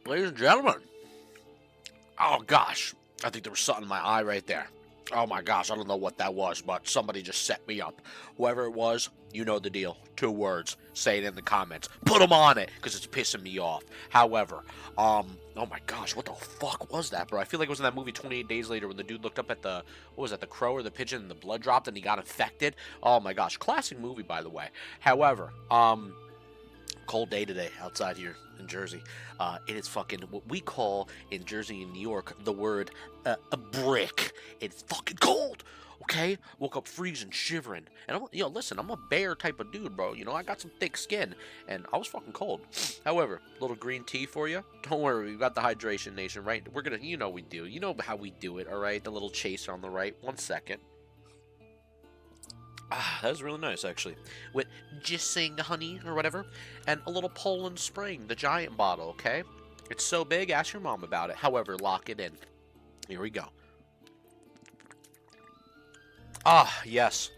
Ladies and gentlemen, oh gosh, I think there was something in my eye right there. Oh my gosh, I don't know what that was, but somebody just set me up. Whoever it was, you know the deal. 2 words. Say it in the comments. Put them on it, because it's pissing me off. However, oh my gosh, what the fuck was that, bro? I feel like it was in that movie 28 Days Later when the dude looked up at the, what was that, the crow or the pigeon, and the blood dropped and he got infected. Oh my gosh, classic movie, by the way. However, cold day today outside here in Jersey. It is fucking what we call in Jersey and New York the word a brick. It's fucking cold. Okay, woke up freezing, shivering, and listen, I'm a bear type of dude, bro. I got some thick skin, and I was fucking cold. However, little green tea for you. Don't worry, we got the hydration nation, right? We're gonna, we do. You know how we do it, all right? The little chaser on the right. 1 second. Ah, that was really nice, actually. With Bussin honey or whatever, and a little Poland Spring, the giant bottle, okay? It's so big, ask your mom about it. However, lock it in. Here we go. Ah, yes.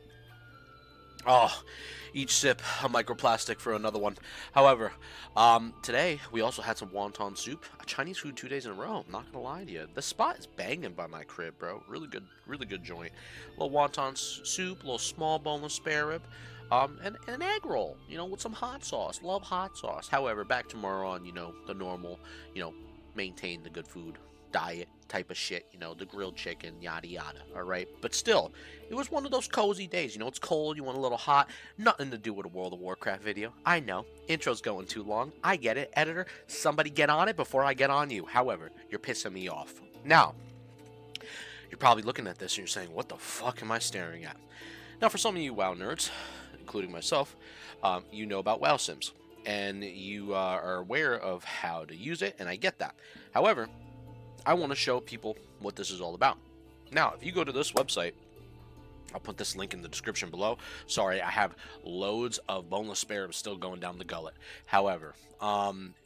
Oh, each sip a microplastic for another one. However, today we also had some wonton soup, a Chinese food 2 days in a row. I'm not gonna lie to you, the spot is banging by my crib, bro. Really good joint. A little wonton soup, a little small boneless spare rib, and an egg roll. With some hot sauce. Love hot sauce. However, back tomorrow on the normal, maintain the good food diet type of shit, the grilled chicken, yada yada, alright? But still, it was one of those cozy days, it's cold, you want a little hot, nothing to do with a World of Warcraft video. I know, intro's going too long, I get it, editor, somebody get on it before I get on you. However, you're pissing me off. Now, you're probably looking at this and you're saying, what the fuck am I staring at? Now, for some of you WoW nerds, including myself, you know about WoW Sims, and you are aware of how to use it, and I get that. However, I want to show people what this is all about. Now, if you go to this website, I'll put this link in the description below. Sorry, I have loads of boneless spare ribs still going down the gullet. However,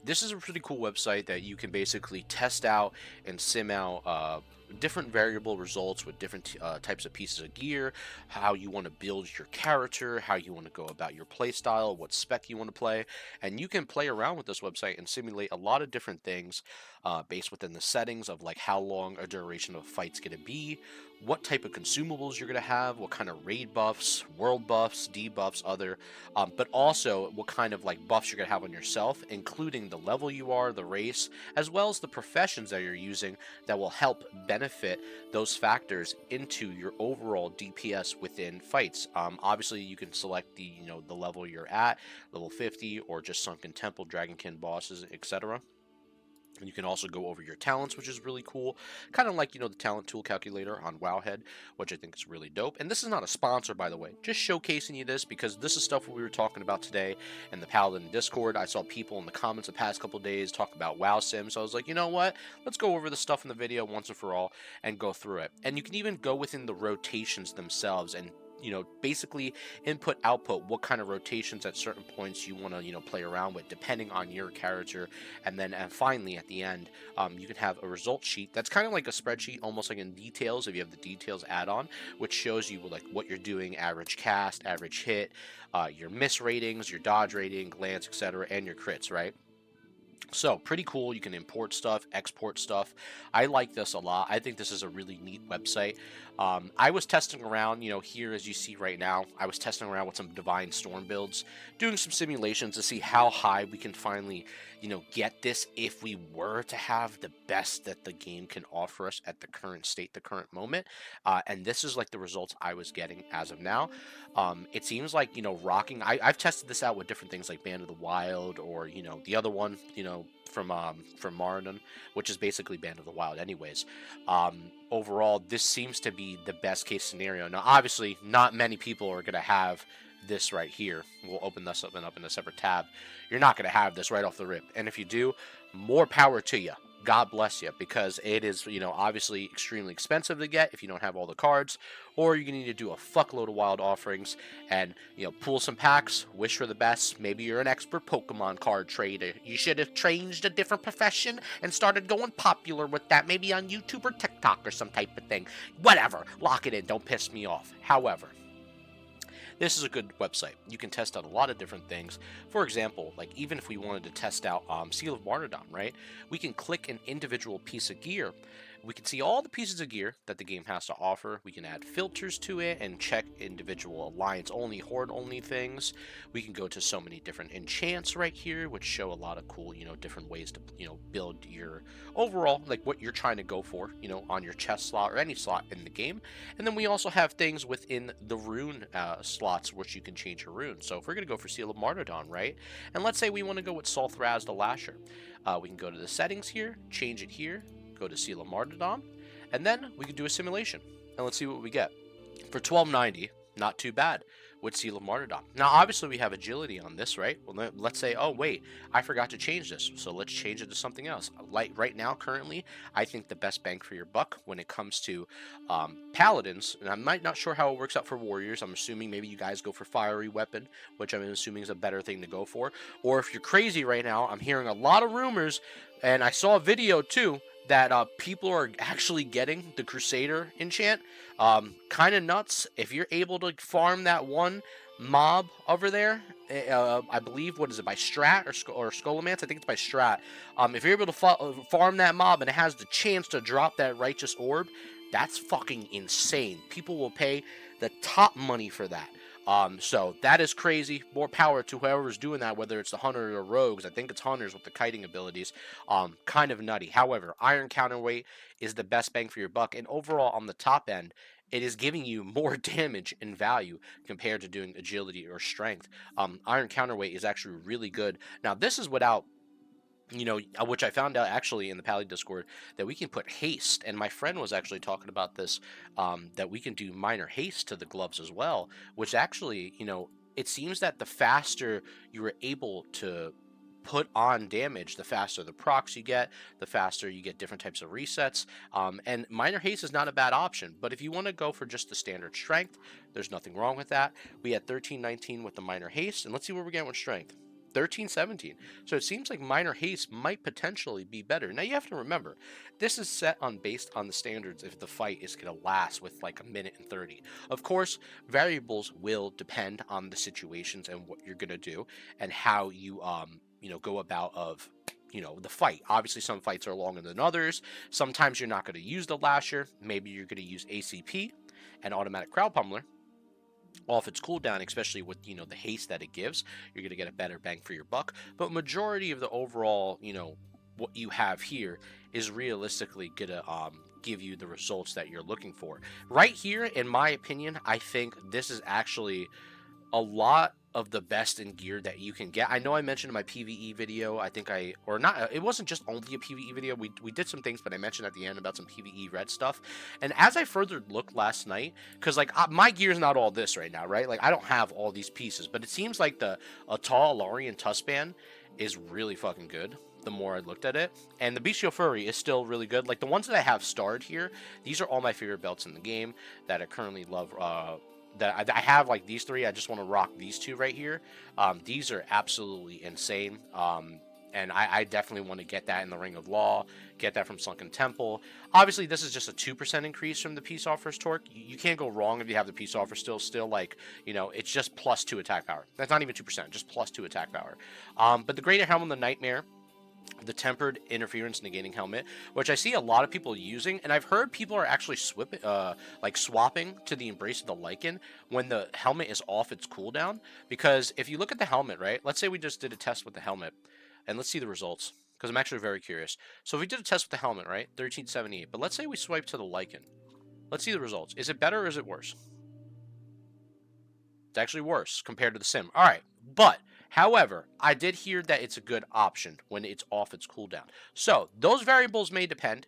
this is a pretty cool website that you can basically test out and sim out different variable results with different types of pieces of gear, how you want to build your character, how you want to go about your play style, what spec you want to play, and you can play around with this website and simulate a lot of different things based within the settings of like how long a duration of a fight's going to be, what type of consumables you're going to have, what kind of raid buffs, world buffs, debuffs, other, but also what kind of like buffs you're going to have on yourself, including the level you are, the race, as well as the professions that you're using that will help benefit those factors into your overall DPS within fights. Obviously, you can select the level you're at, level 50, or just Sunken Temple, Dragonkin bosses, etc. And you can also go over your talents, which is really cool. Kind of like, the talent tool calculator on Wowhead, which I think is really dope. And this is not a sponsor, by the way. Just showcasing you this because this is stuff we were talking about today in the Paladin Discord. I saw people in the comments the past couple days talk about WoW Sim. So I was like, you know what? Let's go over the stuff in the video once and for all and go through it. And you can even go within the rotations themselves and basically input output what kind of rotations at certain points you want to play around with depending on your character. And then finally at the end you can have a result sheet that's kind of like a spreadsheet, almost like in details if you have the details add-on, which shows you like what you're doing, average cast, average hit, your miss ratings, your dodge rating, glance, etc., and your crits, right? So pretty cool. You can import stuff, export stuff. I like this a lot. I think this is a really neat website. I was testing around, here as you see right now, I was testing around with some Divine Storm builds, doing some simulations to see how high we can finally, get this if we were to have the best that the game can offer us at the current state, the current moment. And this is like the results I was getting as of now. It seems like, rocking. I've tested this out with different things like Band of the Wild or, the other one, from Maradon, which is basically Band of the Wild anyways. Overall, this seems to be the best case scenario. Now, obviously, not many people are going to have this right here. We'll open this up in a separate tab. You're not going to have this right off the rip. And if you do, more power to you. God bless you, because it is, obviously extremely expensive to get if you don't have all the cards, or you're going to need to do a fuckload of wild offerings and, pull some packs, wish for the best. Maybe you're an expert Pokemon card trader. You should have changed a different profession and started going popular with that, maybe on YouTube or TikTok or some type of thing. Whatever, lock it in, don't piss me off. However, this is a good website. You can test out a lot of different things. For example, like even if we wanted to test out Seal of Martyrdom, right? We can click an individual piece of gear. We can see all the pieces of gear that the game has to offer. We can add filters to it and check individual alliance only, horde only things. We can go to so many different enchants right here, which show a lot of cool, different ways to, build your overall, like what you're trying to go for, on your chest slot or any slot in the game. And then we also have things within the rune slots, which you can change your rune. So if we're going to go for Seal of Martyrdom, right? And let's say we want to go with Solthraz the Lasher. We can go to the settings here, change it here, go to Seal of Martyrdom, and then we can do a simulation. And let's see what we get. For 1290, not too bad with Seal of Martyrdom. Now, obviously, we have agility on this, right? Well, let's say, oh, wait, I forgot to change this, so let's change it to something else. Like right now, currently, I think the best bang for your buck when it comes to Paladins, and I'm not sure how it works out for Warriors. I'm assuming maybe you guys go for Fiery Weapon, which I'm assuming is a better thing to go for. Or if you're crazy right now, I'm hearing a lot of rumors, and I saw a video, too, that people are actually getting the Crusader enchant. Kind of nuts. If you're able to farm that one mob over there, I believe, what is it, by Strat or Scholomance? I think it's by Strat. If you're able to farm that mob and it has the chance to drop that Righteous Orb, that's fucking insane. People will pay the top money for that. So that is crazy. More power to whoever's doing that, whether it's the hunter or rogues. I think it's hunters with the kiting abilities. Kind of nutty. However, iron counterweight is the best bang for your buck, and overall on the top end, it is giving you more damage and value compared to doing agility or strength. Iron counterweight is actually really good. Now, this is without, which I found out actually in the Pally Discord, that we can put haste. And my friend was actually talking about this, that we can do minor haste to the gloves as well, which actually, it seems that the faster you are able to put on damage, the faster the procs you get, the faster you get different types of resets. And minor haste is not a bad option, but if you want to go for just the standard strength, there's nothing wrong with that. We had 1319 with the minor haste, and let's see where we're getting with strength. 1317. So it seems like minor haste might potentially be better. Now you have to remember, this is set on based on the standards if the fight is going to last with like a minute and 30. Of course, variables will depend on the situations and what you're going to do and how you go about the fight. Obviously, some fights are longer than others. Sometimes you're not going to use the Lasher. Maybe you're going to use ACP and Automatic Crowd Pummeler off its cooldown, especially with the haste that it gives. You're going to get a better bang for your buck. But majority of the overall, what you have here is realistically going to give you the results that you're looking for. Right here, in my opinion, I think this is actually a lot of the best in gear that you can get. I know I mentioned in my PvE video, it wasn't just only a PvE video, we did some things, but I mentioned at the end about some PvE red stuff. And as I further looked last night, because like my gear is not all this right now, right? Like I don't have all these pieces, but it seems like the Atal Alarian Tuskban is really fucking good the more I looked at it. And the Bestial Fury is still really good. Like the ones that I have starred here, these are all my favorite belts in the game that I currently love. That I have like these three. I just want to rock these two right here. These are absolutely insane. And I definitely want to get that in the Ring of Law, get that from Sunken Temple. Obviously, this is just a 2% increase from the Peace Offerer's Torque. You can't go wrong if you have the Peace Offer still like, it's just plus 2 attack power. That's not even 2%, just plus 2 attack power. But the Greater Helm and the Nightmare, the Tempered Interference Negating Helmet, which I see a lot of people using, and I've heard people are actually swapping to the Embrace of the Lycan when the helmet is off its cooldown. Because if you look at the helmet, right, let's say we just did a test with the helmet, and let's see the results, because I'm actually very curious. So if we did a test with the helmet, right, 1378, but let's say we swipe to the Lycan. Let's see the results. Is it better or is it worse? It's actually worse compared to the Sim. All right, but however, I did hear that it's a good option when it's off its cooldown. So those variables may depend.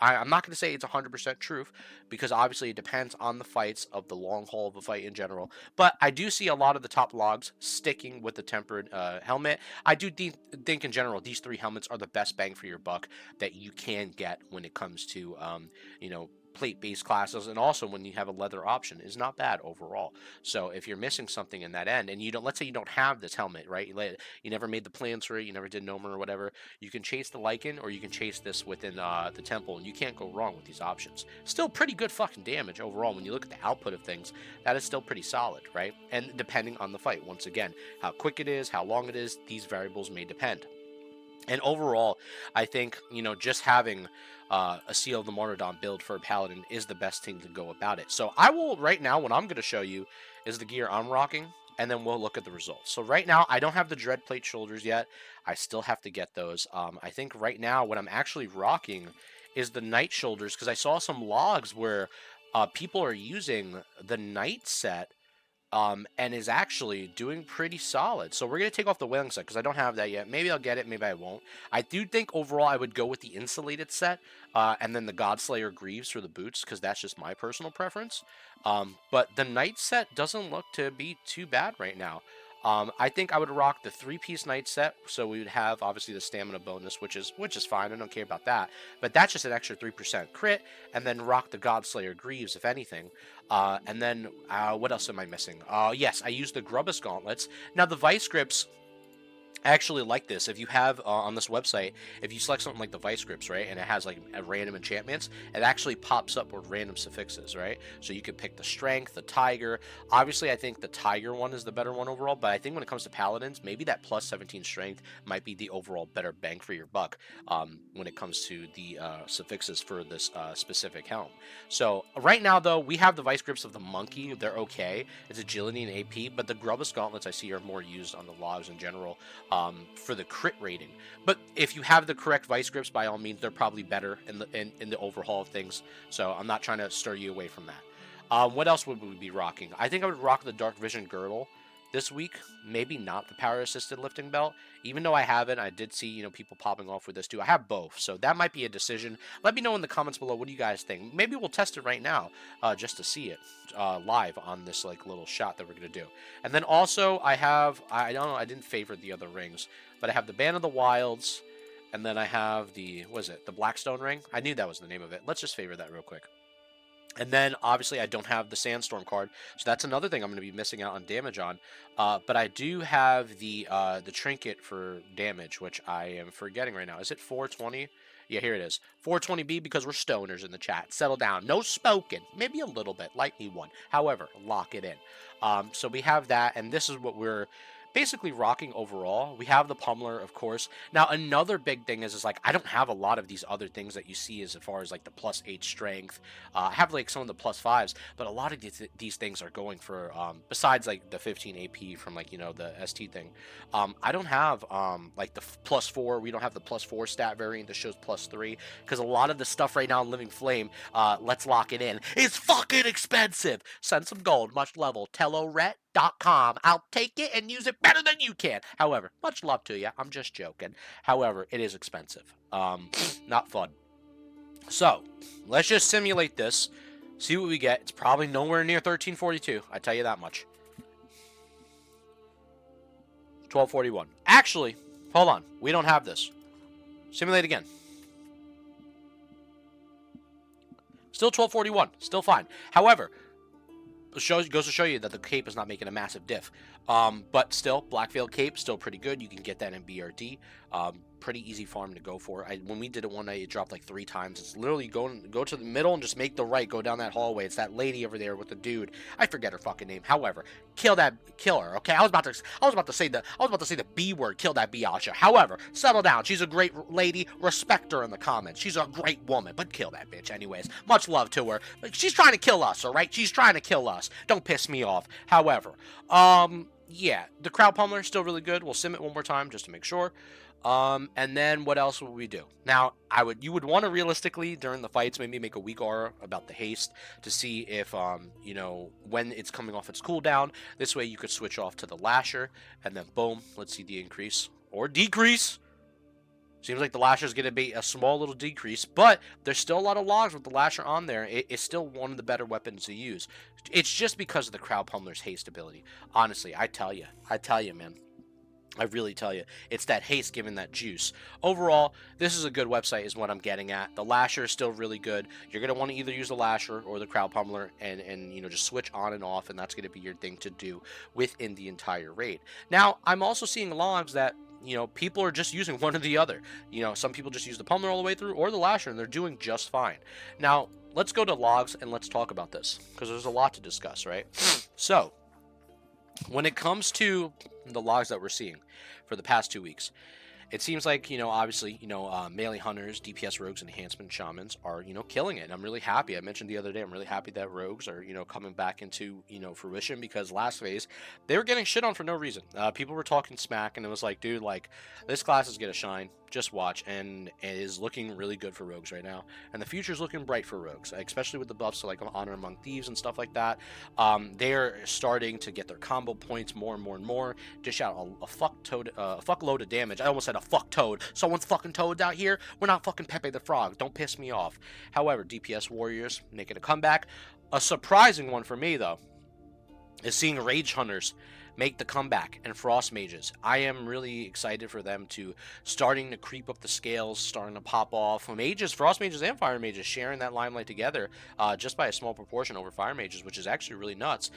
I'm not going to say it's 100% truth, because obviously it depends on the fights of the long haul of a fight in general. But I do see a lot of the top logs sticking with the tempered helmet. I do think in general these three helmets are the best bang for your buck that you can get when it comes to plate based classes, and also when you have a leather option, is not bad overall. So if you're missing something in that end, and you don't, let's say you don't have this helmet, right? You never made the plans for it, you never did Nomer or whatever, you can chase the Lycan, or you can chase this within the temple, and you can't go wrong with these options. Still pretty good fucking damage overall. When you look at the output of things, that is still pretty solid, right? And depending on the fight, once again, how quick it is, how long it is, these variables may depend. And overall, I think, you know, just having a Seal of the Martyrdom build for a Paladin is the best thing to go about it. So I will, right now, what I'm going to show you is the gear I'm rocking, and then we'll look at the results. So right now, I don't have the Dread Plate shoulders yet. I still have to get those. I think right now, what I'm actually rocking is the Knight shoulders, because I saw some logs where people are using the Knight set and is actually doing pretty solid. So we're going to take off the whaling set because I don't have that yet. Maybe I'll get it, maybe I won't. I do think overall I would go with the insulated set and then the Godslayer Greaves for the boots, because that's just my personal preference. But the Knight set doesn't look to be too bad right now. I think I would rock the 3-piece Knight set, so we would have obviously the stamina bonus, which is fine. I don't care about that, but that's just an extra 3% crit, and then rock the Godslayer Greaves if anything. And then what else am I missing? Yes, I used the Grubbus gauntlets. Now the Vice Grips, I actually like this. If you have on this website, if you select something like the Vice Grips, right, and it has like a random enchantments, it actually pops up with random suffixes, right? So you could pick the Strength, the Tiger. Obviously, I think the Tiger one is the better one overall, but I think when it comes to Paladins, maybe that plus 17 Strength might be the overall better bang for your buck when it comes to the suffixes for this specific helm. So right now, though, we have the Vice Grips of the Monkey. They're okay. It's agility and AP, but the Grubbus gauntlets I see are more used on the logs in general. For the crit rating, but if you have the correct Vice Grips, by all means, they're probably better in the overhaul of things. So I'm not trying to stir you away from that. What else would we be rocking? I think I would rock the Dark Vision Girdle this week. Maybe not the Power Assisted Lifting Belt, even though I have it. I did see, you know, people popping off with this too. I have both, so that might be a decision. Let me know in the comments below, what do you guys think? Maybe we'll test it right now just to see it live on this like little shot that we're gonna do. And then also I have, I don't know, I didn't favorite the other rings, but I have the Band of the Wilds, and then I have the, what is it, the Blackstone ring. I knew that was the name of it. Let's just favorite that real quick. And then, obviously, I don't have the Sandstorm card, so that's another thing I'm going to be missing out on damage on. But I do have the Trinket for damage, which I am forgetting right now. Is it 420? Yeah, here it is. 420B, because we're stoners in the chat. Settle down. No smoking. Maybe a little bit. Light me one. However, lock it in. So we have that, and this is what we're basically rocking overall. We have the Pummeler, of course. Now, another big thing is like, I don't have a lot of these other things that you see as far as like the plus 8 strength. I have like some of the plus 5s, but a lot of these things are going for, besides like the 15 AP from like, you know, the ST thing. I don't have like the plus 4. We don't have the plus 4 stat variant that shows plus 3, because a lot of the stuff right now in Living Flame, let's lock it in, is fucking expensive. Send some gold, much level, telloret.com. I'll take it and use it better than you can. However, much love to you. I'm just joking. However, it is expensive. Not fun. So, let's just simulate this. See what we get. It's probably nowhere near 1342. I tell you that much. 1241. Actually, hold on. We don't have this. Simulate again. Still 1241. Still fine. However, goes to show you that the cape is not making a massive diff. But still, Blackveil cape, still pretty good. You can get that in BRD. Pretty easy farm to go for. When we did it one night, it dropped like 3 times. It's literally go to the middle and just make the right, go down that hallway. It's that lady over there with the dude. I forget her fucking name. However, kill her. Okay, I was about to say the B word. Kill that biatch. However, settle down. She's a great lady. Respect her in the comments. She's a great woman, but kill that bitch anyways. Much love to her. She's trying to kill us. All right, she's trying to kill us. Don't piss me off. However, yeah, the Crowd Pummeler is still really good. We'll sim it one more time just to make sure. And then what else would we do? Now, you would want to realistically during the fights maybe make a weak aura about the haste to see if you know, when it's coming off its cooldown. This way you could switch off to the Lasher, and then boom, let's see the increase or decrease. Seems like the Lasher is going to be a small little decrease, but there's still a lot of logs with the Lasher on there. It's still one of the better weapons to use. It's just because of the Crowd Pummeler's haste ability. Honestly, I tell you, man. I really tell you, it's that haste giving that juice. Overall, this is a good website, is what I'm getting at. The lasher is still really good. You're gonna want to either use the lasher or the crowd pummeler, and just switch on and off, and that's gonna be your thing to do within the entire raid. Now, I'm also seeing logs that people are just using one or the other. Some people just use the pummeler all the way through or the lasher, and they're doing just fine. Now, let's go to logs and let's talk about this because there's a lot to discuss, right? So, when it comes to the logs that we're seeing for the past 2 weeks, it seems like, obviously, melee hunters, DPS rogues, and enhancement shamans are, killing it. And I'm really happy. I mentioned the other day, I'm really happy that rogues are, coming back into, fruition, because last phase, they were getting shit on for no reason. People were talking smack, and it was like, dude, like, this class is going to shine. Just watch. And it is looking really good for rogues right now. And the future is looking bright for rogues, especially with the buffs to, like, Honor Among Thieves and stuff like that. They're starting to get their combo points more and more and more. Dish out a fuckload of damage. I almost said a fuck toad. Someone's fucking toads out here. We're not fucking Pepe the Frog. Don't piss me off. However, DPS warriors making a comeback. A surprising one for me, though, is seeing Rage Hunters make the comeback, and Frost Mages. I am really excited for them to starting to creep up the scales, starting to pop off. Mages, Frost Mages and Fire Mages sharing that limelight together, just by a small proportion over Fire Mages, which is actually really nuts,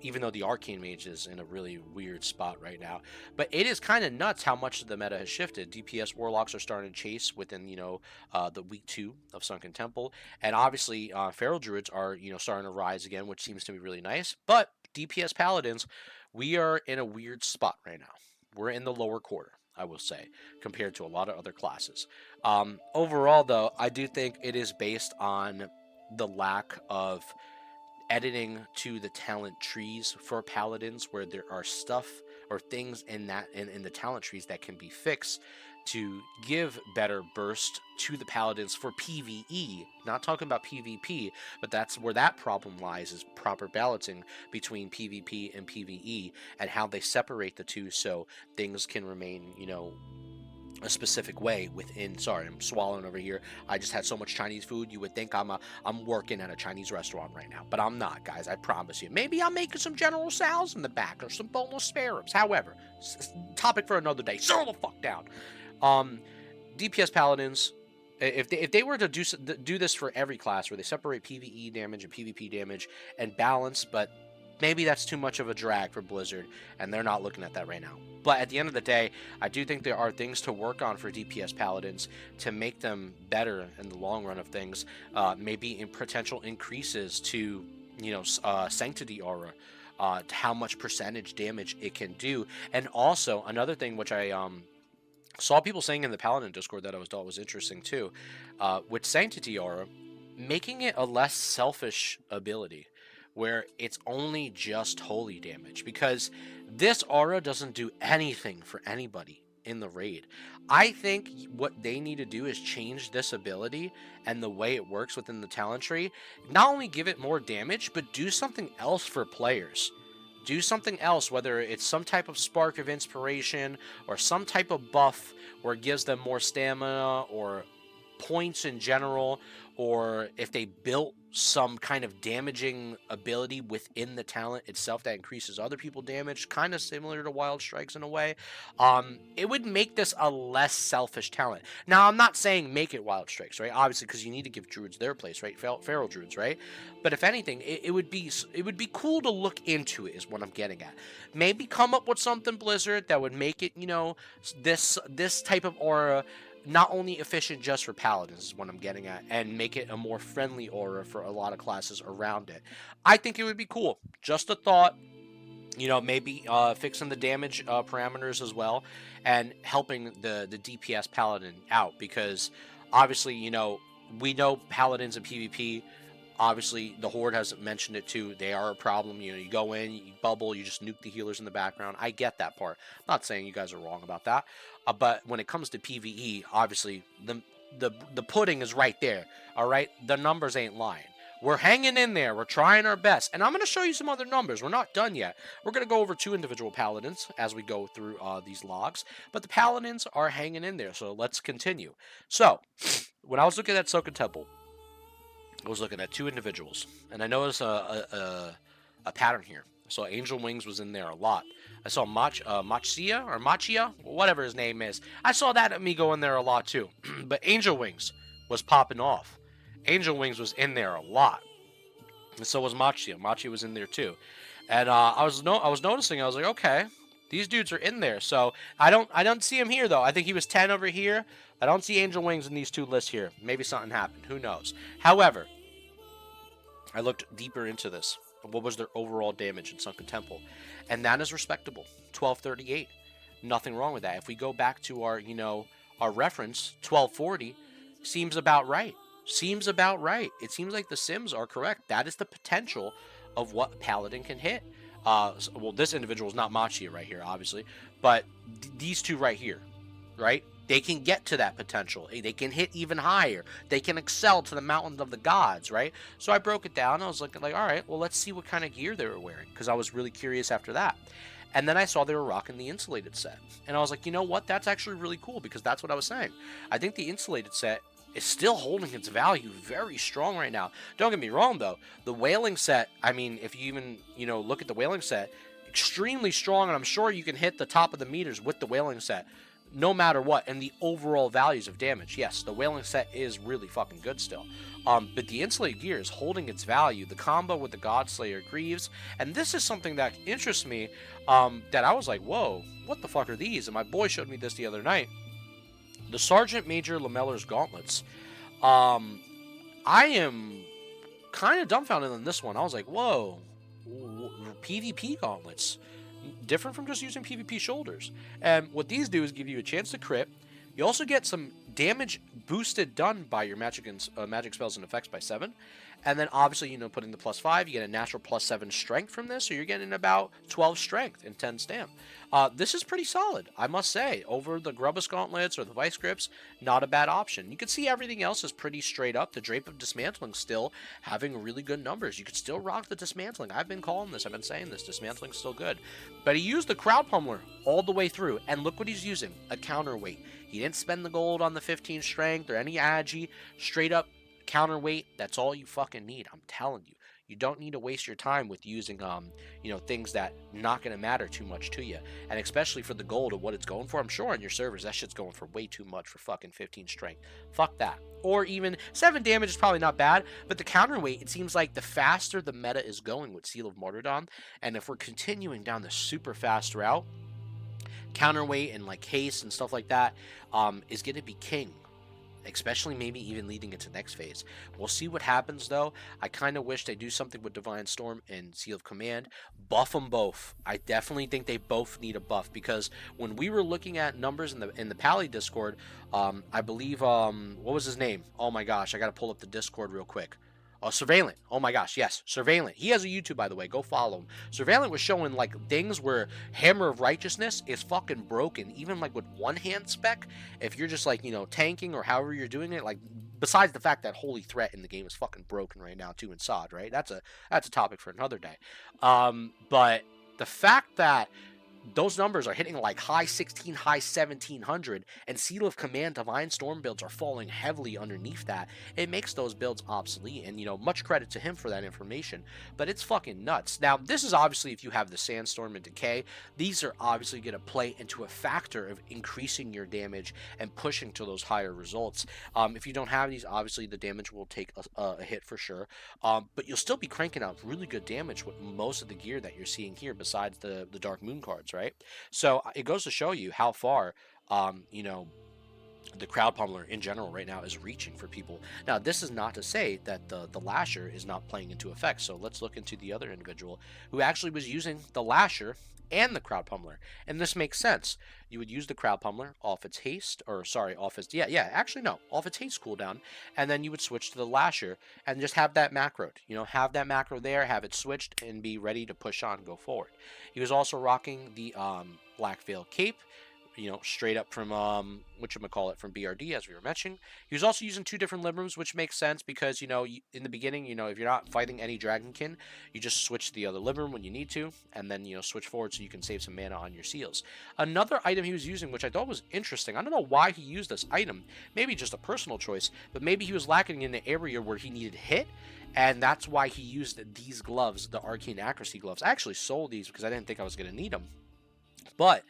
even though the Arcane Mage is in a really weird spot right now. But it is kind of nuts how much the meta has shifted. DPS Warlocks are starting to chase within, the week 2 of Sunken Temple, and obviously Feral Druids are, starting to rise again, which seems to be really nice. But DPS Paladins, we are in a weird spot right now. We're in the lower quarter, I will say, compared to a lot of other classes. Overall, though, I do think it is based on the lack of editing to the talent trees for paladins, where there are stuff or things in the talent trees that can be fixed to give better burst to the paladins for PvE. Not talking about PvP, but that's where that problem lies, is proper balancing between PvP and PvE and how they separate the two so things can remain, a specific way within. Sorry, I'm swallowing over here. I just had so much Chinese food. You would think I'm working at a Chinese restaurant right now, but I'm not, guys. I promise you. Maybe I'm making some General Tso's in the back or some boneless spare ribs. However, topic for another day. Settle the fuck down. DPS Paladins, if they were to do this for every class, where they separate PvE damage and PvP damage and balance, but maybe that's too much of a drag for Blizzard, and they're not looking at that right now. But at the end of the day, I do think there are things to work on for DPS Paladins to make them better in the long run of things. Maybe in potential increases to, Sanctity Aura, to how much percentage damage it can do. And also, another thing which I saw people saying in the Paladin Discord that I thought was interesting too, with Sanctity Aura, making it a less selfish ability, where it's only just holy damage, because this aura doesn't do anything for anybody in the raid. I think what they need to do is change this ability and the way it works within the talent tree. Not only give it more damage, but do something else for players. Do something else, whether it's some type of spark of inspiration or some type of buff where it gives them more stamina or points in general, or if they built some kind of damaging ability within the talent itself that increases other people damage, kind of similar to Wild Strikes in a way, it would make this a less selfish talent. Now, I'm not saying make it Wild Strikes, right? Obviously, because you need to give druids their place, right? Feral druids, right? But if anything, it would be cool to look into it, is what I'm getting at. Maybe come up with something, Blizzard, that would make it, this type of aura not only efficient just for paladins, is what I'm getting at, and make it a more friendly aura for a lot of classes around it. I think it would be cool. Just a thought. Maybe fixing the damage parameters as well, and helping the DPS paladin out, because obviously, we know paladins in PvP. Obviously, the Horde has mentioned it too. They are a problem. You go in, you bubble, you just nuke the healers in the background. I get that part. I'm not saying you guys are wrong about that. But when it comes to PvE, obviously, the pudding is right there. All right? The numbers ain't lying. We're hanging in there. We're trying our best. And I'm going to show you some other numbers. We're not done yet. We're going to go over 2 individual paladins as we go through these logs. But the paladins are hanging in there. So let's continue. So, when I was looking at Sunken Temple, I was looking at 2 individuals, and I noticed a pattern here. I saw Angel Wings was in there a lot. I saw Machia, whatever his name is. I saw that amigo in there a lot too. But Angel Wings was popping off. Angel Wings was in there a lot. And so was Machia. Machia was in there too. And I was noticing. I was like, okay, these dudes are in there. So I don't see him here though. I think he was 10 over here. I don't see Angel Wings in these two lists here. Maybe something happened. Who knows? However, I looked deeper into this. What was their overall damage in Sunken Temple? And that is respectable. 1238. Nothing wrong with that. If we go back to our, our reference, 1240, seems about right. Seems about right. It seems like the Sims are correct. That is the potential of what Paladin can hit. Well, this individual is not Machia right here, obviously, but these two right here, right? They can get to that potential. They can hit even higher. They can excel to the mountains of the gods, right? So I broke it down. I was like, all right, well, let's see what kind of gear they were wearing, because I was really curious after that. And then I saw they were rocking the insulated set. And I was like, you know what? That's actually really cool, because that's what I was saying. I think the insulated set is still holding its value very strong right now. Don't get me wrong, though. The whaling set, I mean, if you even, look at the whaling set, extremely strong, and I'm sure you can hit the top of the meters with the whaling set, no matter what, and the overall values of damage. Yes, the whaling set is really fucking good still. But the insulated gear is holding its value. The combo with the Godslayer Greaves, and this is something that interests me, that I was like, whoa, what the fuck are these? And my boy showed me this the other night. The Sergeant Major Lamellar's Gauntlets. I am kind of dumbfounded on this one. I was like, whoa, PvP gauntlets. Different from just using PvP shoulders. And what these do is give you a chance to crit. You also get some damage boosted done by your magic spells and effects by 7. And then obviously, putting the +5, you get a natural +7 strength from this. So you're getting about 12 strength and 10 stamp. This is pretty solid, I must say. Over the Grubbus Gauntlets or the Vice Grips, not a bad option. You can see everything else is pretty straight up. The Drape of Dismantling still having really good numbers. You could still rock the Dismantling. I've been calling this. I've been saying this. Dismantling's still good. But he used the Crowd Pummeler all the way through. And look what he's using. A counterweight. He didn't spend the gold on the 15 strength or any agi. Straight up counterweight. That's all you fucking need. I'm telling you. You don't need to waste your time with using, things that not going to matter too much to you. And especially for the gold of what it's going for. I'm sure on your servers, that shit's going for way too much for fucking 15 strength. Fuck that. Or even 7 damage is probably not bad. But the counterweight, it seems like the faster the meta is going with Seal of Martyrdom. And if we're continuing down the super fast route, counterweight and like haste and stuff like that is going to be king. Especially maybe even leading into next phase. We'll see what happens though. I kind of wish they do something with Divine Storm and Seal of Command. Buff them both. I definitely think they both need a buff, because when we were looking at numbers in the Pally Discord, I believe what was his name? Oh my gosh, I gotta pull up the Discord real quick. Oh, Surveillant. Oh my gosh, yes, Surveillant. He has a YouTube, by the way. Go follow him. Surveillant was showing like things where Hammer of Righteousness is fucking broken, even like with one hand spec. If you're just like tanking or however you're doing it, like besides the fact that Holy Threat in the game is fucking broken right now too in SOD, right? That's a topic for another day. But the fact that those numbers are hitting like high 16, high 1700, and Seal of Command Divine Storm builds are falling heavily underneath that. It makes those builds obsolete, and much credit to him for that information, but it's fucking nuts. Now, this is obviously if you have the Sandstorm and Decay. These are obviously going to play into a factor of increasing your damage and pushing to those higher results. If you don't have these, obviously the damage will take a hit for sure, but you'll still be cranking out really good damage with most of the gear that you're seeing here besides the Dark Moon cards, right? So it goes to show you how far, the Crowd Pummeler in general right now is reaching for people. Now, this is not to say that the Lasher is not playing into effect. So let's look into the other individual who actually was using the Lasher and the Crowd Pummeler. And this makes sense. You would use the Crowd Pummeler off its haste, or sorry, off its, off its haste cooldown, and then you would switch to the Lasher and just have that macroed. Have that macro there, have it switched, and be ready to push on, go forward. He was also rocking the Black Veil Cape. straight up from whatchamacallit, from BRD, as we were mentioning. He was also using 2 different librams, which makes sense because in the beginning, if you're not fighting any dragonkin, you just switch to the other libram when you need to, and then switch forward so you can save some mana on your seals. Another item he was using, which I thought was interesting, I don't know why he used this item, maybe just a personal choice, but maybe he was lacking in the area where he needed hit, and that's why he used these gloves, the Arcane Accuracy gloves. I actually sold these because I didn't think I was going to need them. But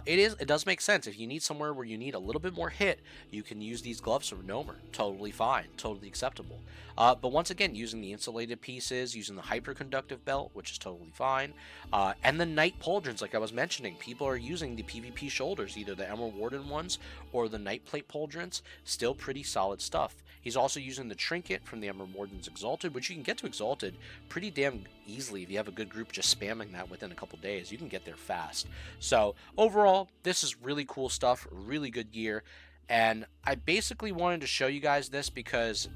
it does make sense. If you need somewhere where you need a little bit more hit, you can use these gloves from Nomer. Totally fine. Totally acceptable. But once again, using the insulated pieces, using the hyperconductive belt, which is totally fine, and the Knight Pauldrons, like I was mentioning, people are using the PvP shoulders, either the Emerald Warden ones or the Night Plate Pauldrons. Still pretty solid stuff. He's also using the Trinket from the Emerald Warden's Exalted, which you can get to Exalted pretty damn easily if you have a good group just spamming that within a couple days. You can get there fast. So overall, this is really cool stuff, really good gear, and I basically wanted to show you guys this because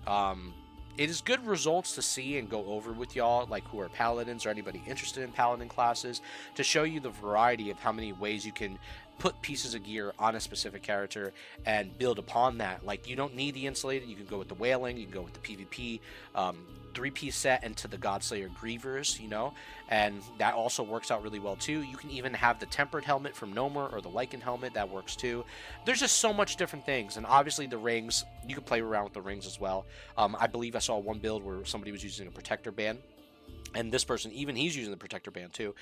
it is good results to see and go over with y'all, like who are paladins or anybody interested in paladin classes, to show you the variety of how many ways you can put pieces of gear on a specific character and build upon that. Like, you don't need the insulated, you can go with the wailing, you can go with the PvP 3-piece set into the Godslayer Grievers, and that also works out really well too. You can even have the tempered helmet from Nomer or the Lycan helmet, that works too. There's just so much different things, and obviously the rings, you can play around with the rings as well. I believe I saw one build where somebody was using a protector band, and this person, even he's using the protector band too,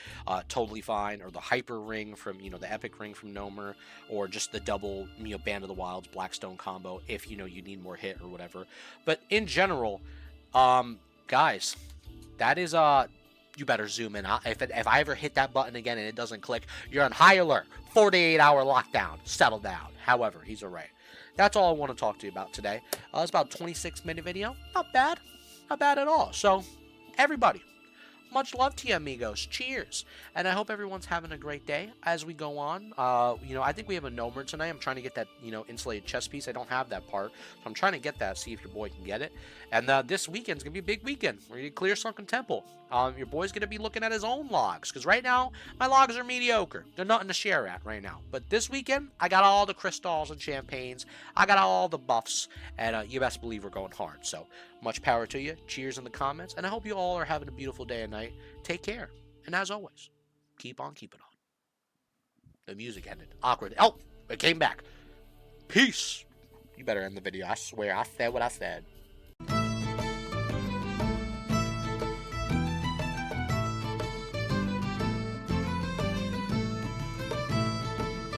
totally fine. Or the hyper ring from, the epic ring from Nomer, or just the double, Band of the Wilds Blackstone combo if, you need more hit or whatever. But in general, guys, that is, you better zoom in. If I ever hit that button again and it doesn't click, you're on high alert. 48-hour lockdown. Settle down. However, he's alright. That's all I want to talk to you about today. It's about a 26-minute video. Not bad. Not bad at all. So, everybody, much love to you, amigos. Cheers. And I hope everyone's having a great day as we go on. I think we have a Nomer tonight. I'm trying to get that, insulated chest piece. I don't have that part. So I'm trying to get that, see if your boy can get it. And this weekend's going to be a big weekend. We're going to clear Sunken Temple. Your boy's going to be looking at his own logs. Because right now, my logs are mediocre. They're nothing to share at right now. But this weekend, I got all the crystals and champagnes. I got all the buffs. And you best believe we're going hard. So, much power to you. Cheers in the comments. And I hope you all are having a beautiful day and night. Take care. And as always, keep on keeping on. The music ended. Awkward. Oh, it came back. Peace. You better end the video. I swear I said what I said.